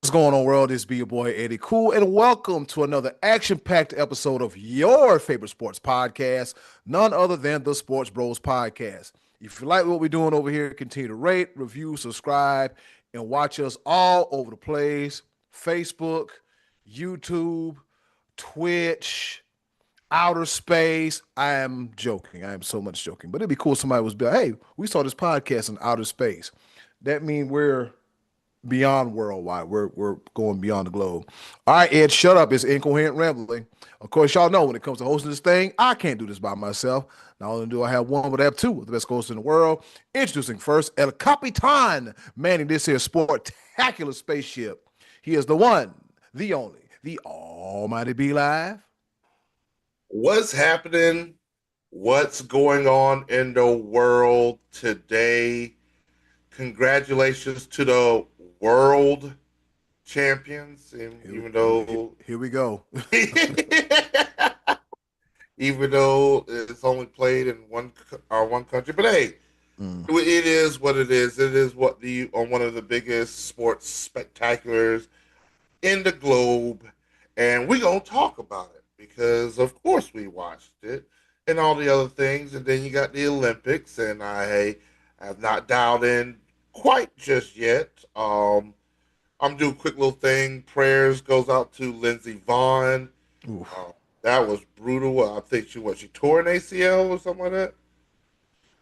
What's going on, world? It's be your boy Eddie Cool, and welcome to another action-packed episode of your favorite sports podcast, none other than the Sports Bros podcast. If you like what we're doing over here, continue to rate, review, subscribe, and watch us all over the place: Facebook, YouTube, Twitch, outer space. I am joking. I am so much joking, but it'd be cool if somebody was be like, "Hey, we saw this podcast in outer space." That means we're beyond worldwide. We're going beyond the globe. All right, Ed, shut up. It's incoherent rambling. Of course, y'all know when it comes to hosting this thing, I can't do this by myself. Not only do I have one, but I have two of the best hosts in the world. Introducing first El Capitan, manning this here spectacular spaceship. He is the one, the only, the almighty Be Live. What's happening? What's going on in the world today? Congratulations to the world champions. And Here we go. even though it's only played in one country, but hey, it is what it is. It is what the on one of the biggest sports spectaculars in the globe, and we're gonna talk about it because, of course, we watched it and all the other things, and then you got the Olympics, and I have not dialed in quite just yet. I'm doing a quick little thing. Prayers goes out to Lindsey Vaughn. That was brutal. I think she tore an ACL or something like that.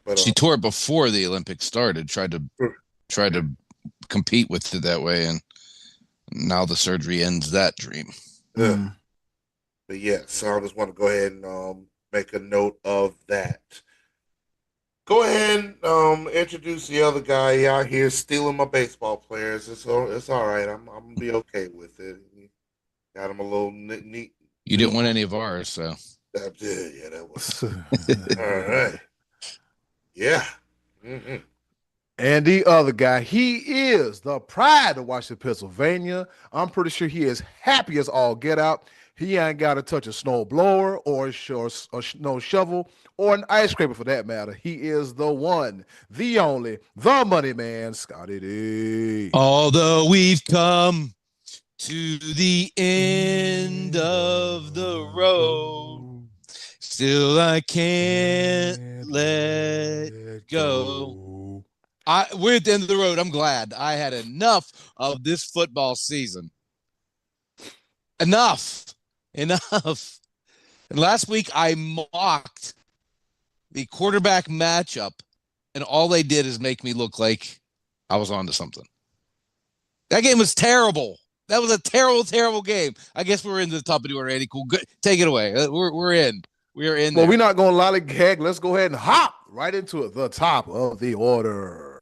But she tore it before the Olympics started. Tried to compete with it that way, and now the surgery ends that dream. But yeah, so I just want to go ahead and make a note of that. Go ahead and introduce the other guy out here stealing my baseball players. It's all right. I'm gonna be okay with it. Got him a little neat. You didn't win any of ours, so yeah, that was all right. Yeah. Mm-hmm. And the other guy, he is the pride of Washington, Pennsylvania. I'm pretty sure he is happy as all get out. He ain't got to touch a snow blower or a snow shovel or an ice scraper for that matter. He is the one, the only, the money man, Scotty D. Although we've come to the end of the road, still I can't let go. We're at the end of the road. I'm glad. I had enough of this football season. Enough. And last week I mocked the quarterback matchup, and all they did is make me look like I was onto something. That game was terrible. That was a terrible, terrible game. I guess we're into the top of the order, Eddie. Cool. Good. Take it away. We're in. We are in. Well, there. we're not going to lollygag. Let's go ahead and hop right into it. The top of the order.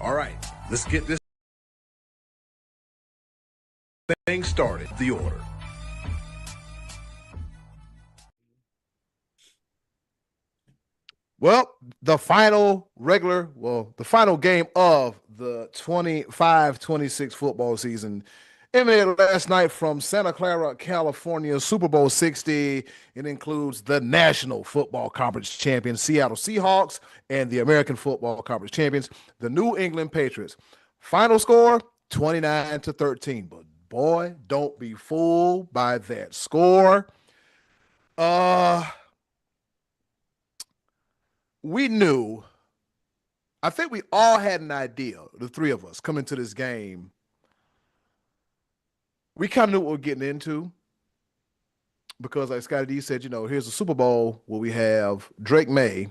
All right, let's get this thing started. The order. Well, the final game of the 25-26 football season emanated last night from Santa Clara, California, Super Bowl 60. It includes the National Football Conference champions, Seattle Seahawks, and the American Football Conference champions, the New England Patriots. Final score, 29-13. But boy, don't be fooled by that score. We knew, I think we all had an idea, the three of us coming to this game. We kind of knew what we were getting into because, like Scotty D said, here's the Super Bowl where we have Drake May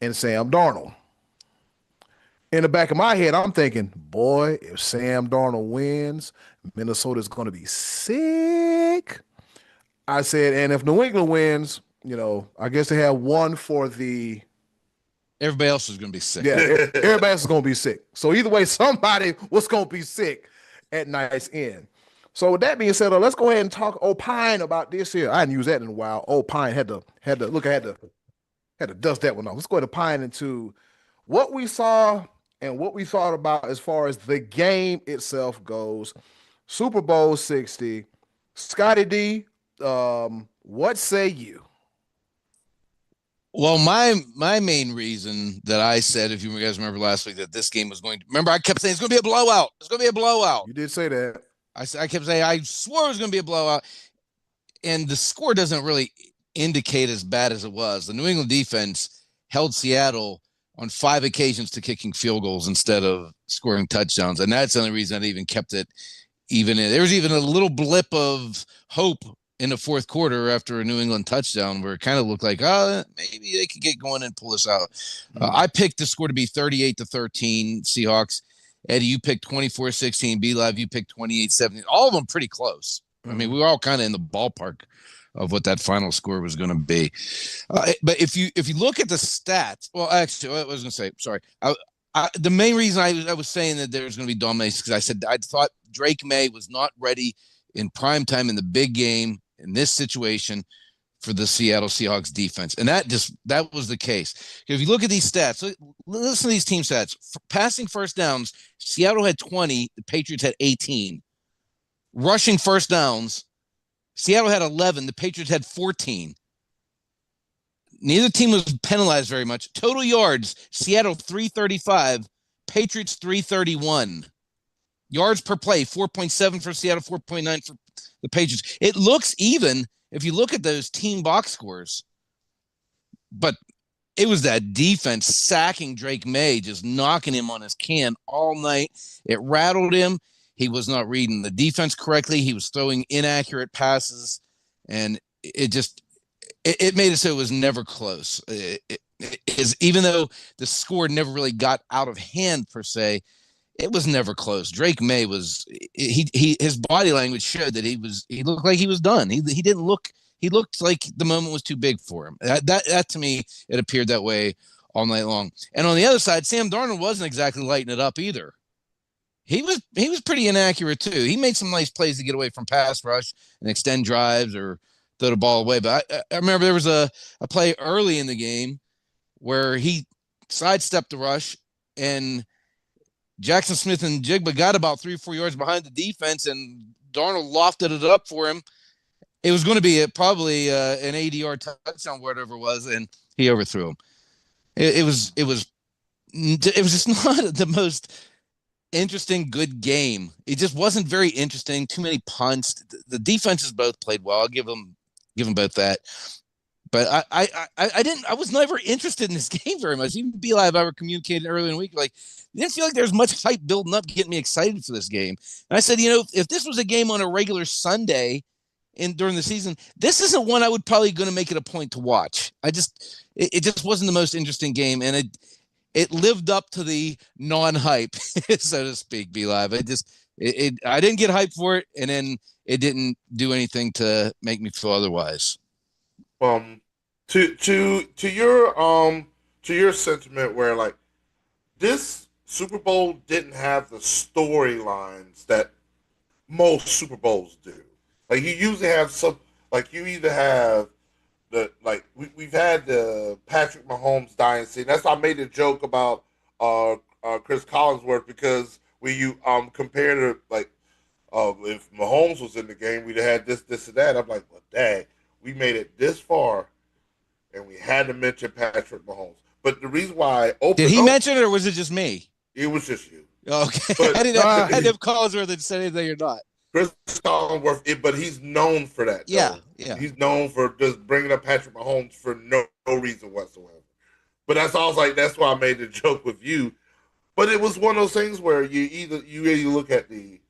and Sam Darnold. In the back of my head, I'm thinking, boy, if Sam Darnold wins, Minnesota's going to be sick. I said, and if New England wins, I guess they have one for the. Everybody else is going to be sick. Yeah, everybody else is going to be sick. So either way, somebody was going to be sick at night's end. So with that being said, let's go ahead and opine about this here. I hadn't used that in a while. Opine had to dust that one off. Let's go ahead and opine into what we saw and what we thought about as far as the game itself goes. Super Bowl 60. Scotty D, what say you? Well, my main reason that I said, if you guys remember last week, that this game was going to remember, I kept saying it's going to be a blowout. It's going to be a blowout. You did say that. I kept saying I swore it was going to be a blowout, and the score doesn't really indicate as bad as it was. The New England defense held Seattle on 5 occasions to kicking field goals instead of scoring touchdowns, and that's the only reason I even kept it even. There was even a little blip of hope in the fourth quarter after a New England touchdown where it kind of looked like, maybe they could get going and pull this out. I picked the score to be 38-13 Seahawks. Eddie, you picked 24-16. B-Live, you picked 28-17. All of them pretty close. I mean, we were all kind of in the ballpark of what that final score was going to be. But if you look at the stats, well, actually, I was going to say, sorry. The main reason I was saying that there was going to be domination because I said I thought Drake May was not ready in prime time in the big game in this situation for the Seattle Seahawks defense. And that was the case. If you look at these stats, listen to these team stats. For passing first downs, Seattle had 20, the Patriots had 18. Rushing first downs, Seattle had 11, the Patriots had 14. Neither team was penalized very much. Total yards, Seattle 335, Patriots 331. Yards per play, 4.7 for Seattle, 4.9 for the Patriots. It looks even if you look at those team box scores. But it was that defense sacking Drake May, just knocking him on his can all night. It rattled him. He was not reading the defense correctly. He was throwing inaccurate passes. And it made it so it was never close. Even though the score never really got out of hand per se, it was never close. Drake May was his body language showed that he looked like he was done. He didn't look. He looked like the moment was too big for him. That to me, it appeared that way all night long. And on the other side, Sam Darnold wasn't exactly lighting it up either. He was pretty inaccurate too. He made some nice plays to get away from pass rush and extend drives or throw the ball away. But I remember there was a play early in the game where he sidestepped the rush and Jackson Smith and Jigba got about 3 or 4 yards behind the defense, and Darnold lofted it up for him. It was going to be probably an 80-yard touchdown, whatever it was, and he overthrew him. It was just not the most interesting, good game. It just wasn't very interesting. Too many punts. The defenses both played well. I'll give them both that. But I was never interested in this game very much. Even B-Live, I were communicating earlier in the week, like, I didn't feel like there was much hype building up, getting me excited for this game. And I said, if this was a game on a regular Sunday during the season, this isn't one I would probably going to make it a point to watch. It just wasn't the most interesting game, and it lived up to the non-hype, so to speak. B-Live, I didn't get hype for it, and then it didn't do anything to make me feel otherwise. To your sentiment, where like this Super Bowl didn't have the storylines that most Super Bowls do. Like you usually have you either have we've had the Patrick Mahomes dynasty. And that's why I made a joke about Chris Collinsworth, because when you compare to if Mahomes was in the game, we'd have had this, and that. I'm like, well, dang, we made it this far, and we had to mention Patrick Mahomes. But the reason why did he mention it, or was it just me? It was just you. Okay, but, I didn't have Collinsworth that said anything or not. Chris Collinsworth, but he's known for that. Yeah. He's known for just bringing up Patrick Mahomes for no reason whatsoever. But that's why I made the joke with you. But it was one of those things where you either look at the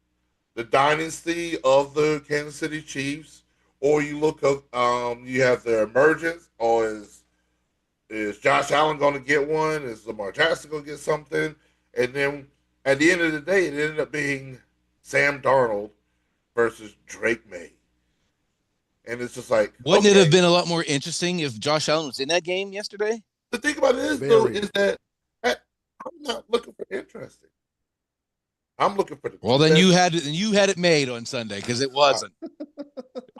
dynasty of the Kansas City Chiefs, or you look up you have their emergence, or is Josh Allen going to get one? Is Lamar Jackson going to get something? And then at the end of the day, it ended up being Sam Darnold versus Drake May. And it's just like, wouldn't it have been a lot more interesting if Josh Allen was in that game yesterday? The thing about it is, though, is that I'm not looking for interesting. I'm looking for the. Well, then you had it made on Sunday, because it wasn't.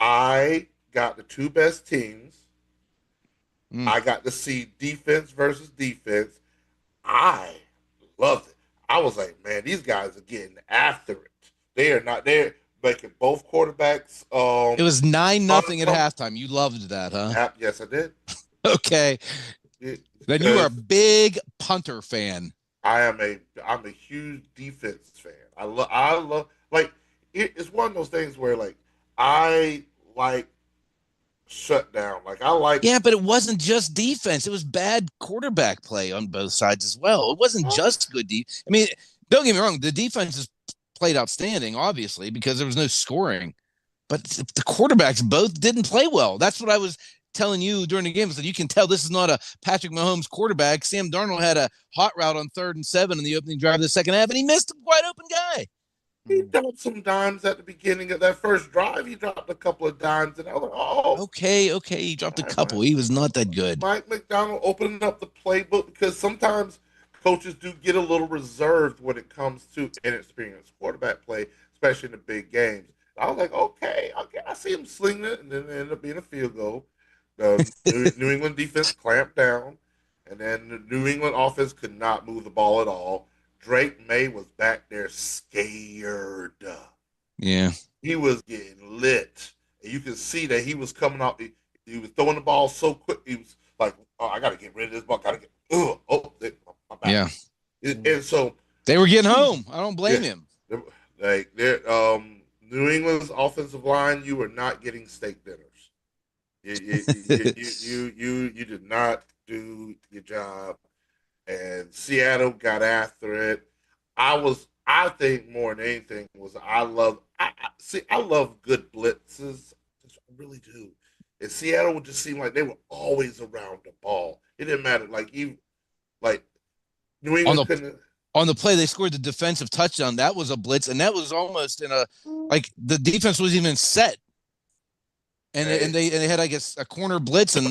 I got the two best teams. I got to see defense versus defense. I loved it. I was like, man, these guys are getting after it. They're making both quarterbacks. It was 9-0 at halftime. You loved that, huh? Yes, I did. Okay. Then you are a big punter fan. I'm a huge defense fan. I love like it's one of those things where like I like shut down. Like I like Yeah, but it wasn't just defense. It was bad quarterback play on both sides as well. It wasn't just good I mean, don't get me wrong, the defense has played outstanding, obviously, because there was no scoring. But the quarterbacks both didn't play well. That's what I was telling you during the game. So you can tell this is not a Patrick Mahomes quarterback. Sam Darnold had a hot route on 3rd and 7 in the opening drive of the second half, and he missed a wide open guy. he dropped some dimes at the beginning of that first drive. He dropped a couple of dimes, and I was like, "Oh, Okay, he dropped a couple. He was not that good." Mike McDonald opening up the playbook because sometimes coaches do get a little reserved when it comes to inexperienced quarterback play, especially in the big games. I was like, okay, I see him slinging it, and then it ended up being a field goal. The New England defense clamped down, and then the New England offense could not move the ball at all. Drake May was back there scared. Yeah. He was getting lit. And you can see that he was coming out. He was throwing the ball so quick. He was like, "Oh, I got to get rid of this ball. Got to get. My back." Yeah. And so they were getting home. I don't blame him. Like New England's offensive line, you were not getting steak dinners. You did not do your job, and Seattle got after it. I think more than anything was I love good blitzes. I really do. And Seattle would just seem like they were always around the ball. It didn't matter. Like New England couldn't. On the play, they scored the defensive touchdown. That was a blitz, and that was almost in the defense was even set, and they had, I guess, a corner blitz, and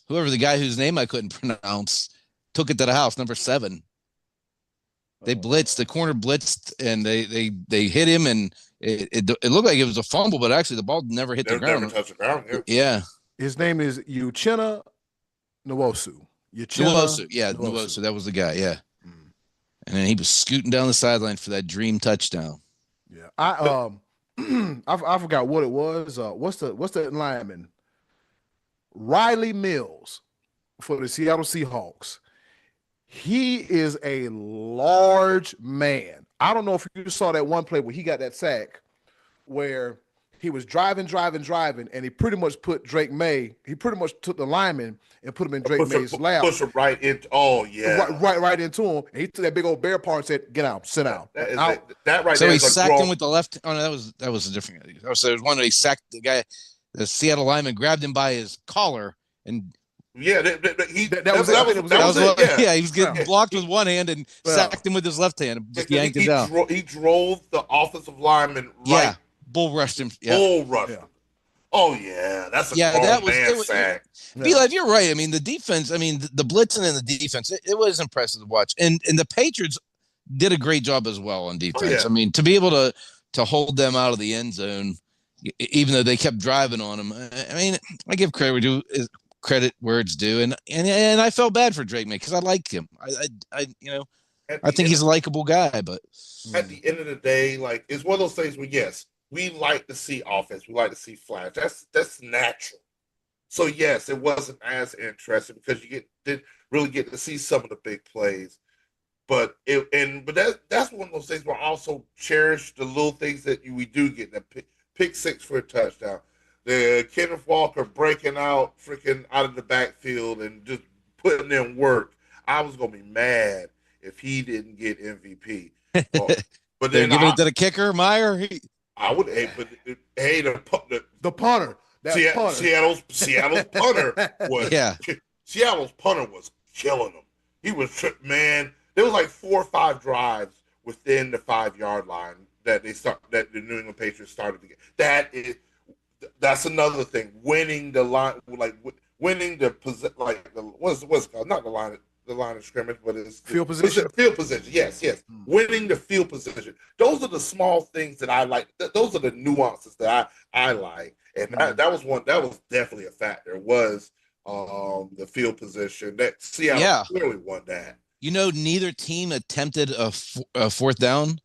whoever the guy whose name I couldn't pronounce took it to the house, number 7. They blitzed, the corner blitzed, and they hit him, and it looked like it was a fumble, but actually the ball never hit the ground. Never touched the ground. Yeah. His name is Uchenna Nwosu. Nwosu. That was the guy. Yeah. And then he was scooting down the sideline for that dream touchdown. Yeah, I forgot what it was. What's the lineman? Riley Mills for the Seattle Seahawks. He is a large man. I don't know if you saw that one play where he got that sack, where he was driving, and he pretty much put Drake May. He pretty much took the lineman and put him in Drake May's lap. Push him right into. Oh yeah, right into him. And he took that big old bear paw and said, "Get out, sit down." That right. So he sacked him with the left. Oh no, that was a different. So there was one that he sacked the guy. The Seattle lineman grabbed him by his collar and. Yeah, that was it. Yeah, he was getting blocked with one hand and sacked him with his left hand and just yanked him down. He drove the offensive lineman right. Yeah, bull rushed him. Yeah. Bull rushed him. Oh yeah, that's a man sack. Eli, you're right. I mean, the defense. I mean, the blitzing and the defense. It was impressive to watch, and the Patriots did a great job as well on defense. Oh, yeah. I mean, to be able to hold them out of the end zone, even though they kept driving on them. I mean, I give credit where it's due, and I felt bad for Drake May because I like him. I think he's a likable guy, but at the end of the day, like it's one of those things where yes, we like to see offense, we like to see flash. That's natural. So yes, it wasn't as interesting because you didn't really get to see some of the big plays. But that's one of those things where I also cherish the little things that we do get. The pick 6 for a touchdown. The Kenneth Walker breaking out freaking out of the backfield and just putting in work. I was going to be mad if he didn't get MVP. But they're giving it to the kicker, Meyer? I would the punter. Seattle's punter was Seattle's punter was killing them. He was man. There was like 4 or 5 drives within the 5-yard line that the New England Patriots started to get. That's another thing. Winning the line, winning the what's it called? Not the line of scrimmage, but it's field position. Field position. Yes. Winning the field position. Those are the small things that I like. Those are the nuances that I like, and that was one. That was definitely a factor. Was the field position that Seattle clearly won that. Neither team attempted a 4th down.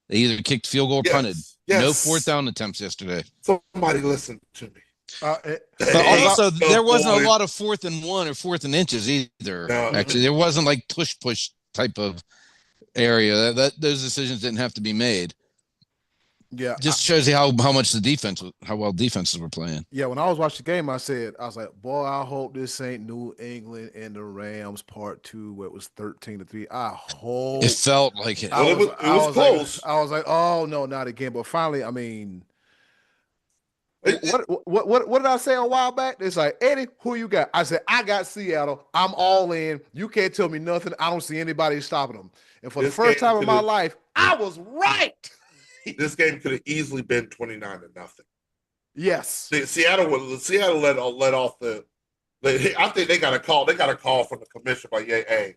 They either kicked field goal or punted. Yes. No 4th down attempts yesterday. Somebody listen to me. But also, there wasn't boy. a lot of 4th and 1 or 4th and inches either. No. Actually, there wasn't like push type of area. That those decisions didn't have to be made. Yeah, Just shows you how much the defense, how well defenses were playing. yeah. When I was watching the game, I was like, boy, I hope this ain't New England and the Rams part 2, where it was 13-3. I hope It felt like it. Well, it was close. I was like, oh no, not again. But finally, I mean, It- what did I say a while back? It's like, Eddie, who you got? I said, I got Seattle. I'm all in. You can't tell me nothing. I don't see anybody stopping them. And for the first time in my life, I was right. This game could have easily been 29-0. Yes. Seattle let off the. I think they got a call. They got a call from the commissioner. Like, hey,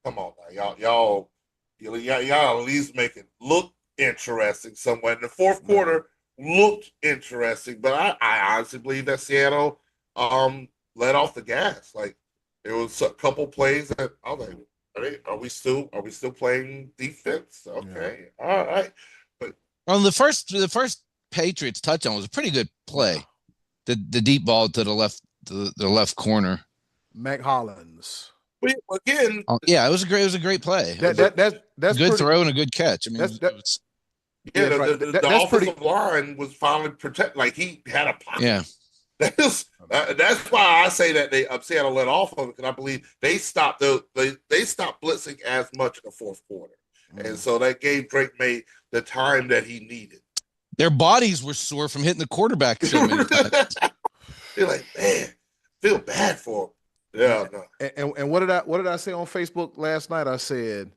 come on, now. y'all at least make it look interesting somewhere. In the fourth quarter looked interesting, but I honestly believe that Seattle let off the gas. Like, there was a couple plays that I was like, are we still playing defense? Okay, all right. On the first Patriots touchdown was a pretty good play. The deep ball to the left corner. Mac Hollins. But again, yeah, it was a great play. That's good throw and a good catch. I mean, the offensive line was finally protected. Like, he had a pocket. Yeah. That's why I say that Seattle let off of it, because I believe they stopped blitzing as much in the fourth quarter. And so that gave Drake May the time that he needed. Their bodies were sore from hitting the quarterback so many times. They're like, man, feel bad for him. Yeah, no. And what did I say on Facebook last night? I said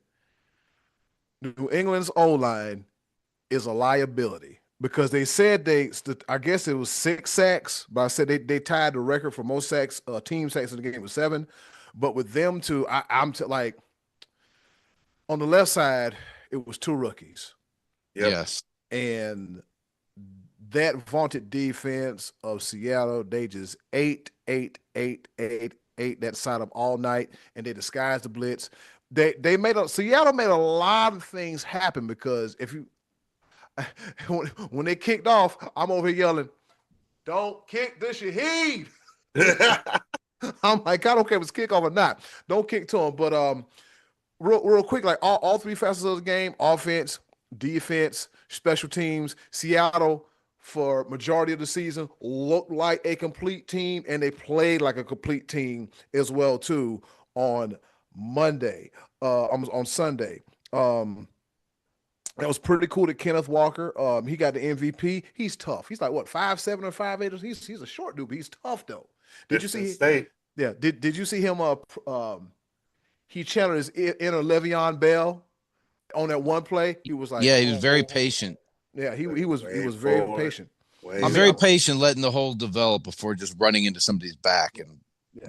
New England's O-line is a liability, because they said I guess it was 6 sacks, but I said they tied the record for most sacks, team sacks in the game with 7. But with them two, like, on the left side, it was 2 rookies. Yep. Yes. And that vaunted defense of Seattle, they just ate that side up all night, and they disguised the blitz. Seattle made a lot of things happen, because when they kicked off, I'm over here yelling, "Don't kick the Shaheed." I'm like, I don't care if it's kickoff or not. Don't kick to him. But real quick, like all 3 facets of the game: offense, defense, special teams. Seattle, for majority of the season, looked like a complete team, and they played like a complete team as well too on Monday, on Sunday. That was pretty cool to Kenneth Walker. He got the MVP. He's tough. He's like, what, 5'7" or 5'8"? He's a short dude, but he's tough though. Did you see? State. Yeah. Did you see him? He channeled his inner Le'Veon Bell on that one play. He was like, yeah, he was very patient. Yeah, he was very patient. He's very patient, letting the hole develop before just running into somebody's back. And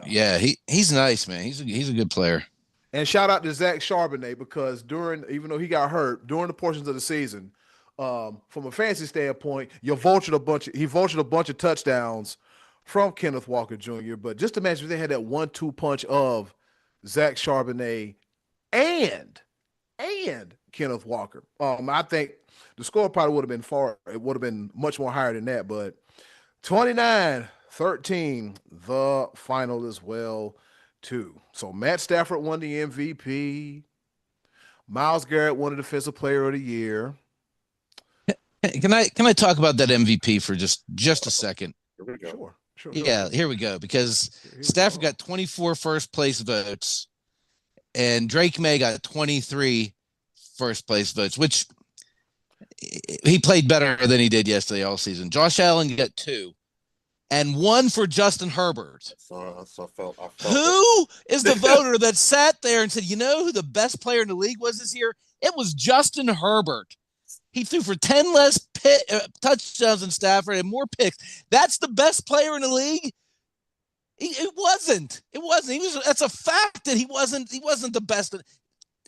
yeah, he's nice, man. He's a good player. And shout out to Zach Charbonnet, because even though he got hurt during the portions of the season, from a fantasy standpoint, he vultured a bunch of touchdowns from Kenneth Walker Jr. But just imagine if they had that 1-2 punch of Zach Charbonnet and Kenneth Walker. I think the score probably would have been much more higher than that, but 29-13, the final as well too. So Matt Stafford won the MVP. Myles Garrett won the Defensive Player of the Year. Can I talk about that MVP for just a second? Here we go. Sure. Yeah, here we go. Because Stafford got 24 first place votes, and Drake May got 23 first place votes, which he played better than he did yesterday all season. Josh Allen got 2, and 1 for Justin Herbert. I felt Who is the voter that sat there and said, you know who the best player in the league was this year? It was Justin Herbert. He threw for 10 less touchdowns than Stafford and more picks. That's the best player in the league. It wasn't. That's a fact that he wasn't the best.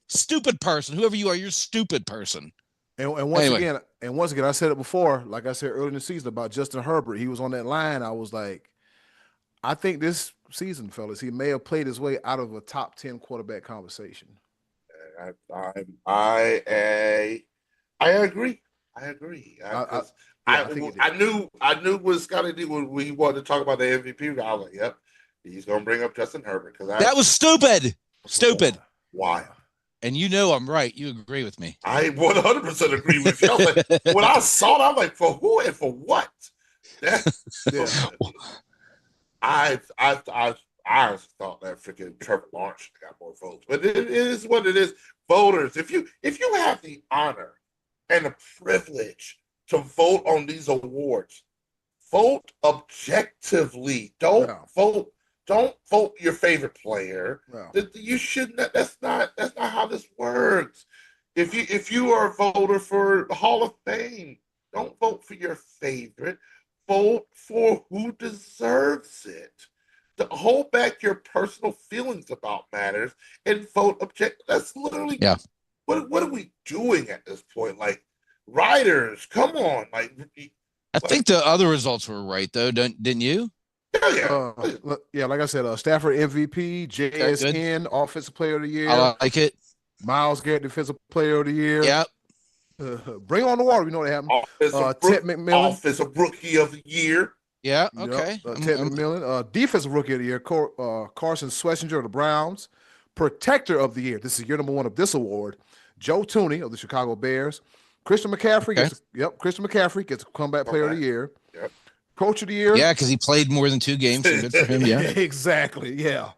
Stupid person. Whoever you are, you're a stupid person. And once again, I said it before, like I said earlier in the season about Justin Herbert. He was on that line. I was like, I think this season, fellas, he may have played his way out of a top 10 quarterback conversation. I agree. I agree. Yeah, I think it I did. knew what Scotty did when he wanted to talk about the MVP. I was like, yep, he's gonna bring up Justin Herbert because That was stupid. Stupid. Why? And you know I'm right. You agree with me. I 100% agree with you. I was like, when I saw it, I'm like, for who and for what? That, Yeah. I thought that freaking Trevor Lawrence should have got more votes, but it is what it is. Voters, if you have the honor and the privilege to vote on these awards, vote objectively. Yeah. Don't vote your favorite player. Yeah. You shouldn't. That's not how this works. If you are a voter for the Hall of Fame, don't vote for your favorite. Vote for who deserves it. To hold back your personal feelings about matters and vote objective. That's literally what are we doing at this point? Like, writers, come on, I think the other results were right though, didn't you? Yeah, like I said, Stafford MVP, JSN Offensive Player of the Year. I like it. Myles Garrett Defensive Player of the Year. Yep. Bring on the water. We know what happened. Ted McMillan, Offensive Rookie of the Year. Yeah. Okay. Yep. Ted McMillan, Defensive Rookie of the Year. Carson Schlesinger of the Browns. Protector of the Year. This is year number 1 of this award. Joe Tooney of the Chicago Bears. Christian McCaffrey gets Comeback Player of the Year. Yep. Coach of the Year. Yeah, because he played more than 2 games. So good for him. Yeah. Exactly. Yeah.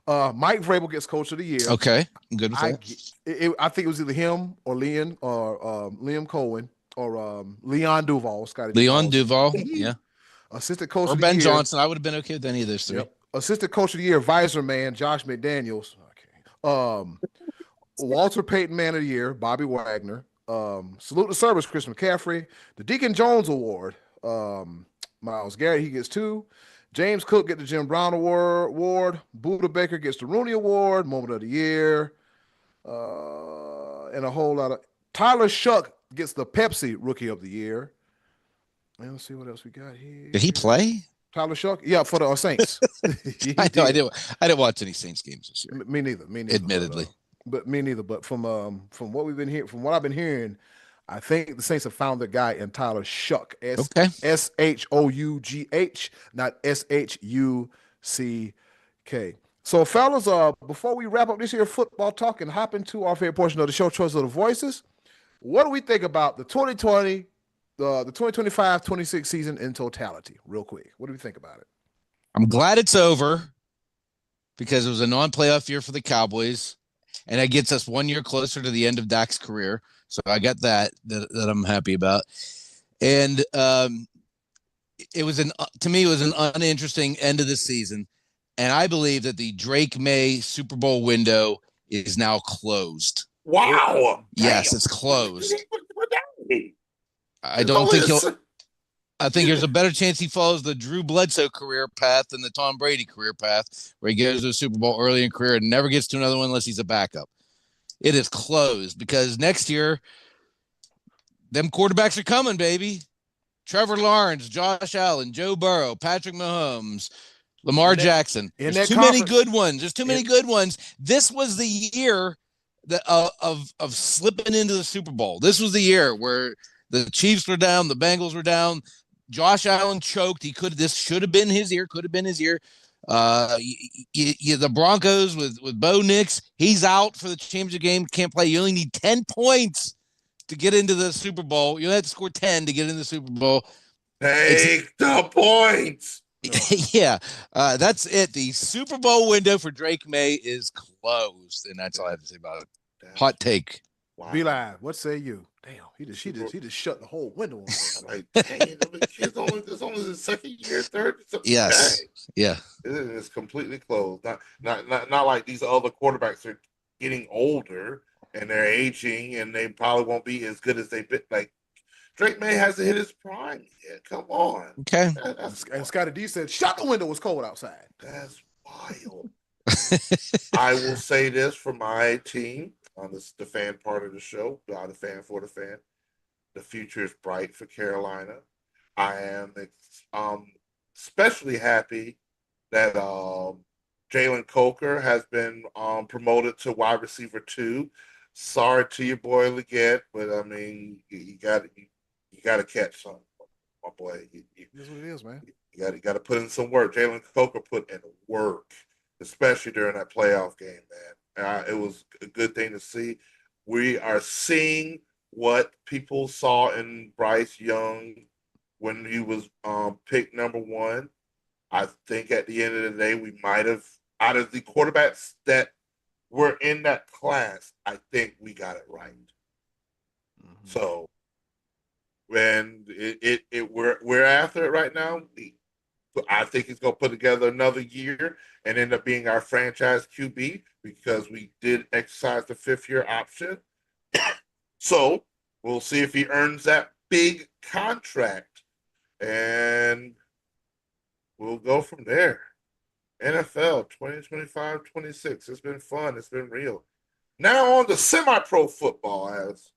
Mike Vrabel gets Coach of the Year. Okay, I'm good with that. I think it was either him or Liam Cohen or Leon Duval. Leon Duval. Yeah. Assistant Coach or of the Ben Year. Johnson. I would have been okay with any of those 3. Yep. Assistant Coach of the Year, Visor Man, Josh McDaniels. Okay. Walter Payton Man of the Year, Bobby Wagner. Salute to Service, Chris McCaffrey. The Deacon Jones Award, Myles Garrett, he gets 2. James Cook gets the Jim Brown Award. Buda Baker gets the Rooney Award, Moment of the Year. And a whole lot of Tyler Shuck gets the Pepsi Rookie of the Year. And let's see what else we got here. Did he play? Tyler Shuck? Yeah, for the Saints. I know. I didn't watch any Saints games this year. Me neither. Admittedly. But me neither. But from what we've been hearing, from what I've been hearing, I think the Saints have found their guy in Tyler Shuck. SHOUGH, not SHUCK. So, fellas, before we wrap up this here football talk and hop into our favorite portion of the show, Choice of the Voices, what do we think about the 2020, the 2025-26 season in totality? Real quick, what do we think about it? I'm glad it's over because it was a non-playoff year for the Cowboys, and that gets us 1 year closer to the end of Dak's career. So I got that I'm happy about. And it was to me, it was an uninteresting end of the season. And I believe that the Drake May Super Bowl window is now closed. Wow. Yes, it's closed. I don't think I think there's a better chance he follows the Drew Bledsoe career path than the Tom Brady career path, where he goes to a Super Bowl early in career and never gets to another one unless he's a backup. It is closed because next year, them quarterbacks are coming, baby. Trevor Lawrence, Josh Allen, Joe Burrow, Patrick Mahomes, Lamar Jackson. There's too many good ones. There's too many good ones. This was the year that of slipping into the Super Bowl. This was the year where the Chiefs were down, the Bengals were down. Josh Allen choked. This should have been his year. Could have been his year. The Broncos with Bo Nix, he's out for the championship game. Can't play. You only need 10 points to get into the Super Bowl. You have to score 10 to get into the Super Bowl. Take the points. Yeah, that's it. The Super Bowl window for Drake May is closed, and that's all I have to say about it. Hot take. Wow. Be live. What say you? Damn, he just shut the whole window. Like, dang, it's only the second year, third. Yes. Dang. Yeah. It is completely closed. Not like these other quarterbacks are getting older and they're aging and they probably won't be as good as they've been. Like Drake May hasn't hit his prime yet. Come on. Okay. And Scotty D said, "Shut the window. It's cold outside." That's wild. I will say this for my team. This is the fan part of the show. The fan for the fan. The future is bright for Carolina. I am especially happy that Jalen Coker has been promoted to wide receiver 2. Sorry to your boy Leggett, but I mean, you got you got to catch some, my boy. That's what it is, man. You got to put in some work. Jalen Coker put in work, especially during that playoff game, man. It was a good thing to see. We are seeing what people saw in Bryce Young when he was picked number one. I think at the end of the day, we might have, out of the quarterbacks that were in that class, I think we got it right. Mm-hmm. So when we're after it right now, I think he's going to put together another year and end up being our franchise QB because we did exercise the 5th-year option. So we'll see if he earns that big contract, and we'll go from there. NFL 2025-26. It's been fun. It's been real. Now on to semi-pro football, as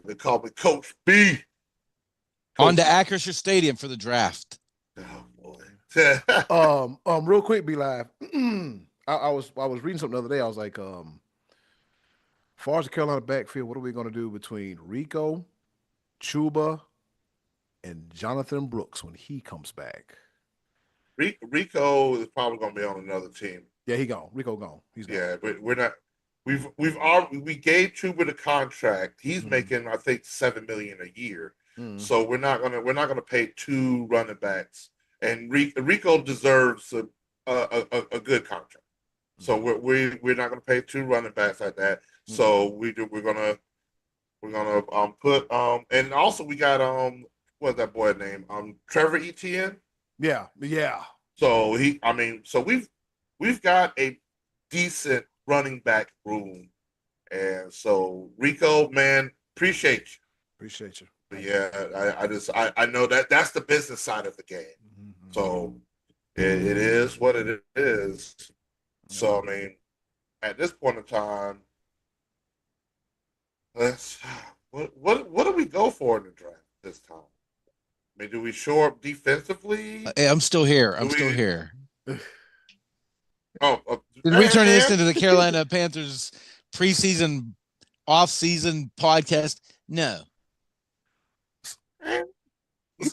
they call me Coach B. On to Acrisure Stadium for the draft. Oh boy. Real quick, Be Live. I was reading something the other day. I was like, as far as the Carolina backfield, what are we going to do between Rico, Chuba, and Jonathan Brooks when he comes back? Rico is probably going to be on another team. Yeah, he gone. Rico gone. He's gone. Yeah, but we're not. We've already we gave Chuba the contract. He's making, I think, $7 million a year. So we're not gonna pay 2 running backs. And Rico deserves a good contract. So we're not gonna pay 2 running backs like that. So we're gonna put and also we got what's that boy name? Trevor Etienne. Yeah. So we've got a decent running back room. And so Rico, man, appreciate you. But yeah, I know that's the business side of the game. So it is what it is. So I mean, at this point in time, what do we go for in the draft this time? I mean, do we shore up defensively? Hey, I'm still here. I'm still here. Did we turn this into the Carolina Panthers preseason, off-season podcast? No. You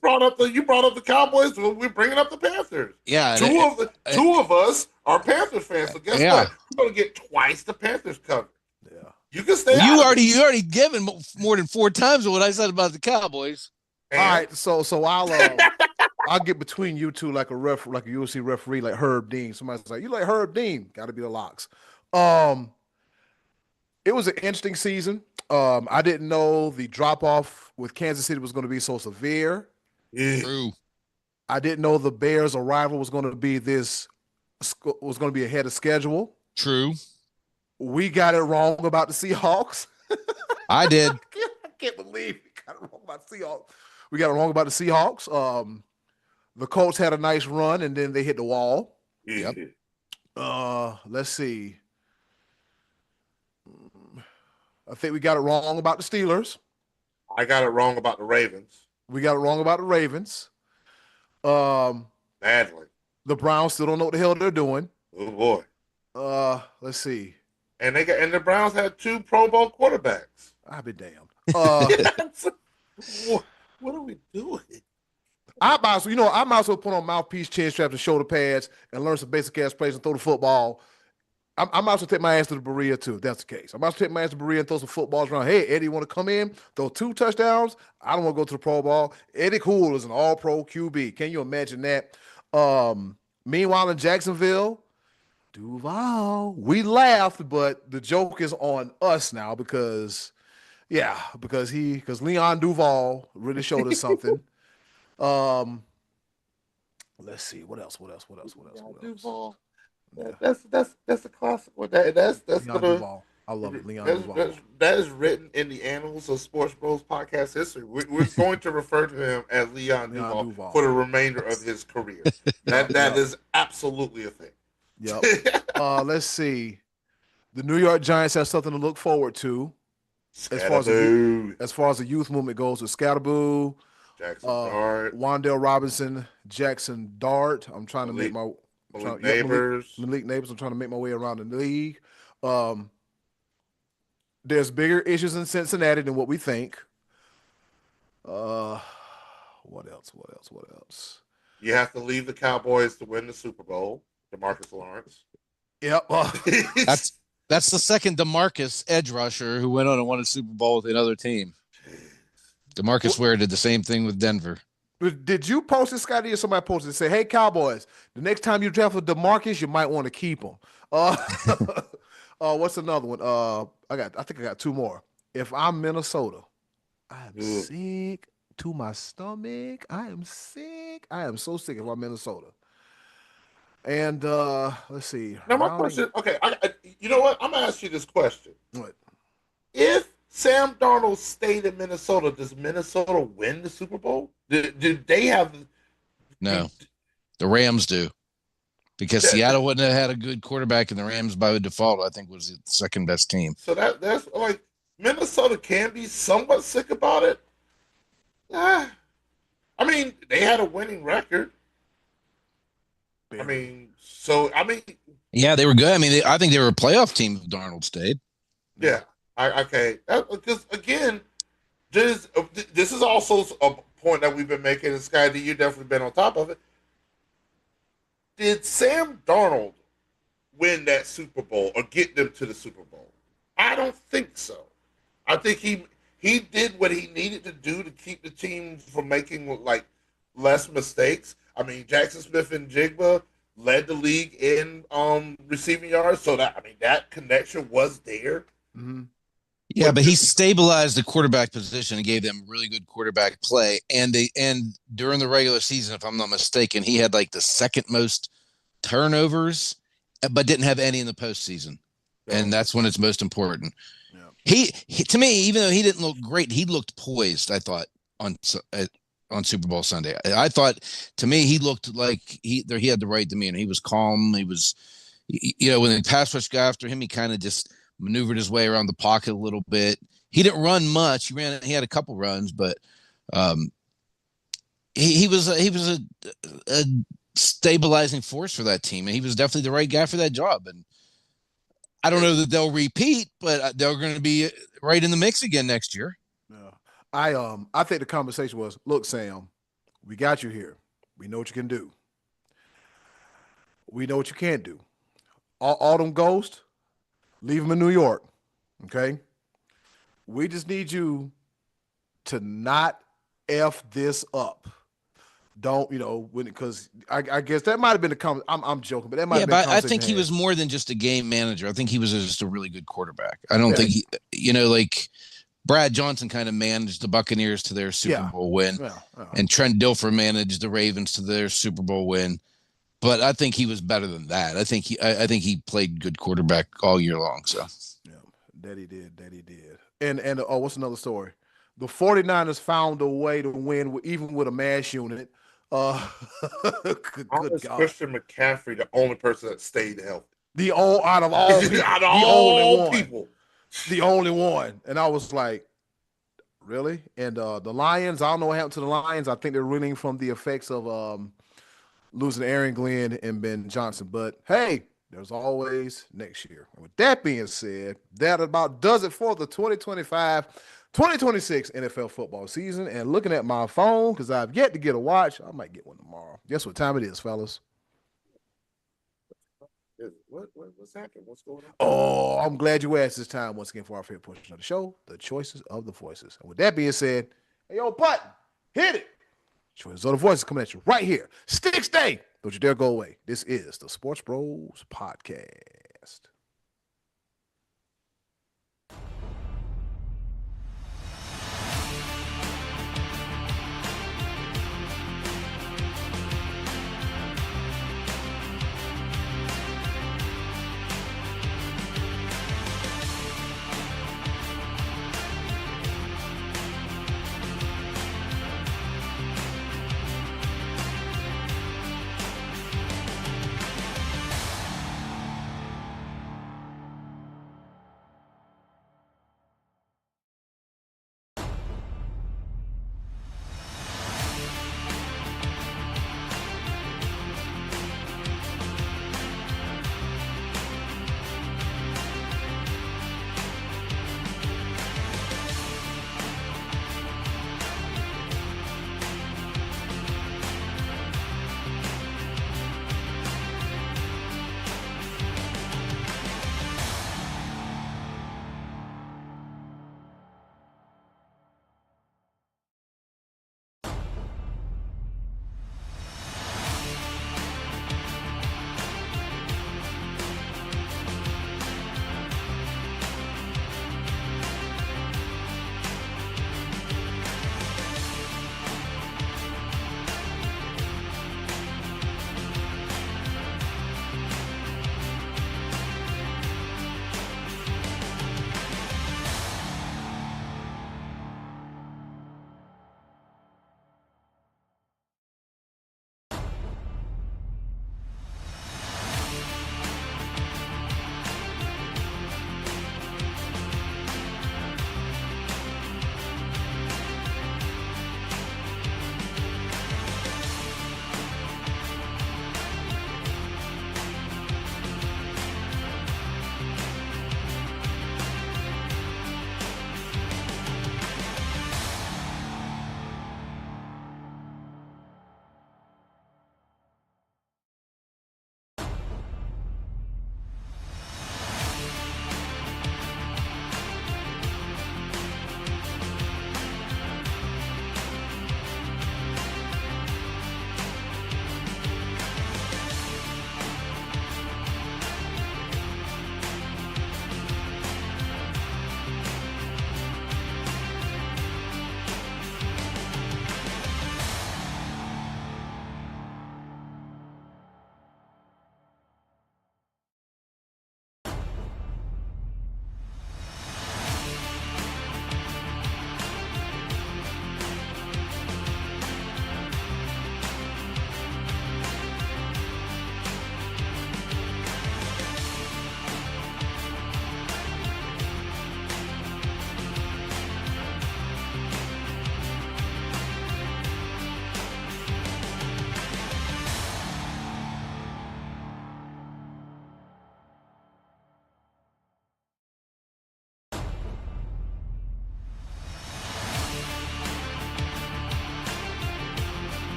brought up the Cowboys. So we're bringing up the Panthers. Yeah. Two of us are Panthers fans. So guess what? We're going to get twice the Panthers cover. Yeah. You can stay. You already given more than 4 times what I said about the Cowboys. And all right, so I'll get between you two like a UFC referee, like Herb Dean. Somebody's like, you like Herb Dean? Got to be the locks. It was an interesting season. I didn't know the drop off with Kansas City was going to be so severe. True. I didn't know the Bears' arrival was going to be ahead of schedule. True. We got it wrong about the Seahawks. I did. I can't believe we got it wrong about the Seahawks. We got it wrong about the Seahawks. The Colts had a nice run, and then they hit the wall. Yep. Let's see. I think we got it wrong about the Steelers. I got it wrong about the Ravens. We got it wrong about the Ravens. Badly. The Browns still don't know what the hell they're doing. Oh boy. Let's see. And the Browns had 2 Pro Bowl quarterbacks. I'll be damned. What are we doing? I might as well put on mouthpiece, chin straps, and shoulder pads, and learn some basic ass plays and throw the football. I might as well take my ass to the Berea too, if that's the case. I might as well take my ass to Berea and throw some footballs around. Hey, Eddie, you want to come in, throw 2 touchdowns? I don't want to go to the Pro Bowl. Eddie Cool is an all-pro QB. Can you imagine that? Meanwhile, in Jacksonville, Duval, we laughed, but the joke is on us now because Leon Duval really showed us something. Let's see what else. Duval. That's a classic one. That's Leon Duval. I love it. Leon Duval. That is written in the annals of SportsBros podcast history. We're going to refer to him as Leon Duval for the remainder of his career. That is absolutely a thing. Yep. Let's see. The New York Giants have something to look forward to. As far as the youth movement goes, with Scatterboo, Jackson Dart, Wandale Robinson, Jackson Dart. I'm trying to make my Malik Neighbors. Malik Neighbors. I'm trying to make my way around the league. There's bigger issues in Cincinnati than what we think. Uh, what else? What else? What else? You have to leave the Cowboys to win the Super Bowl. DeMarcus Lawrence. Yep. That's the second DeMarcus edge rusher who went on and won a Super Bowl with another team. DeMarcus Ware did the same thing with Denver. Did you post it, Scotty, or somebody posted it? Say, hey, Cowboys, the next time you draft for DeMarcus, you might want to keep him. What's another one? I think I got two more. If I'm Minnesota, I'm sick to my stomach. I am sick. I am so sick if I'm Minnesota. And let's see. Now my question, okay, you know what? I'm gonna ask you this question. What? If Sam Darnold stayed in Minnesota, does Minnesota win the Super Bowl? Do they have? No, the Rams do, because Seattle wouldn't have had a good quarterback, and the Rams by default, I think, was the second best team. So that's like Minnesota can be somewhat sick about it. I mean, they had a winning record. Yeah, they were good. I mean, I think they were a playoff team if Darnold stayed. Yeah. Okay. Because again, this is also a point that we've been making, and Sky, that you've definitely been on top of it. Did Sam Darnold win that Super Bowl or get them to the Super Bowl? I don't think so. I think he did what he needed to do to keep the team from making like less mistakes. I mean, Jackson Smith and Jigba led the league in receiving yards, so that connection was there. Mm-hmm. Yeah, but he stabilized the quarterback position and gave them really good quarterback play. And during the regular season, if I'm not mistaken, he had like the second most turnovers, but didn't have any in the postseason. Yeah. And that's when it's most important. Yeah. He to me, even though he didn't look great, he looked poised, I thought, on Super Bowl Sunday. I thought, to me, he looked like he had the right demeanor. He was calm. He was, when the pass rush got after him, he kind of just maneuvered his way around the pocket a little bit. He didn't run much. He had a couple runs, but he was a stabilizing force for that team, and he was definitely the right guy for that job. And I don't know that they'll repeat, but they're going to be right in the mix again next year. Yeah. I think the conversation was, look, Sam, we got you here. We know what you can do. We know what you can't do. All them ghosts, leave them in New York, okay? We just need you to not F this up. Don't, because I guess that might have been the comment. I'm joking, but that might have been the conversation. I think he was more than just a game manager. I think he was just a really good quarterback. I don't think like Brad Johnson kind of managed the Buccaneers to their Super Bowl win, and Trent Dilfer managed the Ravens to their Super Bowl win. But I think he was better than that. I think he played good quarterback all year long. So yeah, that he did. And what's another story? The 49ers found a way to win even with a mass unit. Good God. Christian McCaffrey, the only person that stayed healthy. Out of all people, the only one. And I was like, really? And the Lions, I don't know what happened to the Lions. I think they're reeling from the effects of losing Aaron Glenn and Ben Johnson. But hey, there's always next year. And with that being said, that about does it for the 2025-2026 NFL football season. And looking at my phone, because I've yet to get a watch, I might get one tomorrow. Guess what time it is, fellas? What's happening? What's going on? Oh, I'm glad you asked this time once again for our favorite portion of the show, the choices of the voices. And with that being said, hey, yo, Button, hit it. Choices of the voices coming at you right here. Stick stay. Don't you dare go away. This is the Sports Bros Podcast.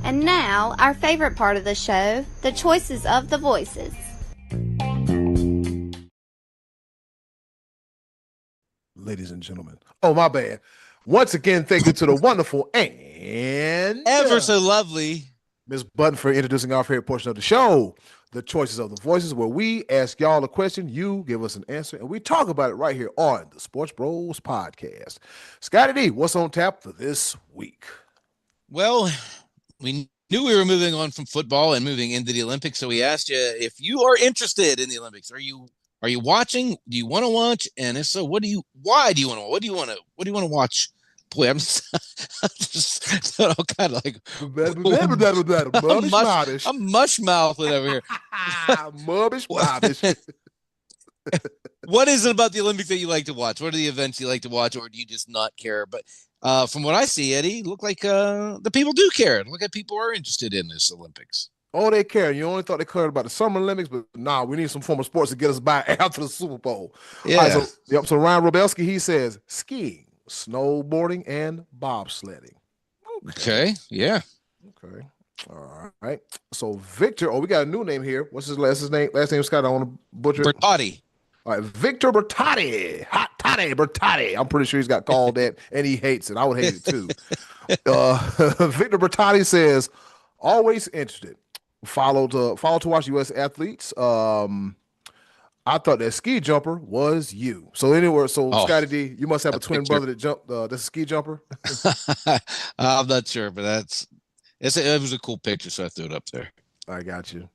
And now, our favorite part of the show, the choices of the voices. Ladies and gentlemen. Oh, my bad. Once again, thank you to the wonderful and Ever so lovely Ms. Button for introducing our favorite portion of the show, the choices of the voices, where we ask y'all a question, you give us an answer, and we talk about it right here on the Sports Bros podcast. Scotty D, what's on tap for this week? Well, we knew we were moving on from football and moving into the Olympics, so we asked you if you are interested in the Olympics. Are you watching? Do you want to watch? And if so, why do you want to watch? Boy, I'm just all kind of like I'm mush mouthing over here. Mubbish. What is it about the Olympics that you like to watch? What are the events you like to watch, or do you just not care? But from what I see, Eddie, look like the people do care. Look like people are interested in this Olympics. Oh, they care. You only thought they cared about the Summer Olympics, but nah, we need some form of sports to get us by after the Super Bowl. Yeah. Right, so Ryan Robelski, he says skiing, snowboarding, and bobsledding. Okay. Yeah. Okay. All right. So Victor, we got a new name here. What's his last name? Last name, Scott. I want to butcher it. Bertotti. All right, Victor Bertotti. Hot Toddy Bertotti. I'm pretty sure he's got called that, and he hates it. I would hate it too. Victor Bertotti says, always interested. Follow to watch U.S. athletes. I thought that ski jumper was you. So anyway, Scotty D, you must have a twin brother that jumped. That's a ski jumper. I'm not sure, but it was a cool picture, so I threw it up there. I got you.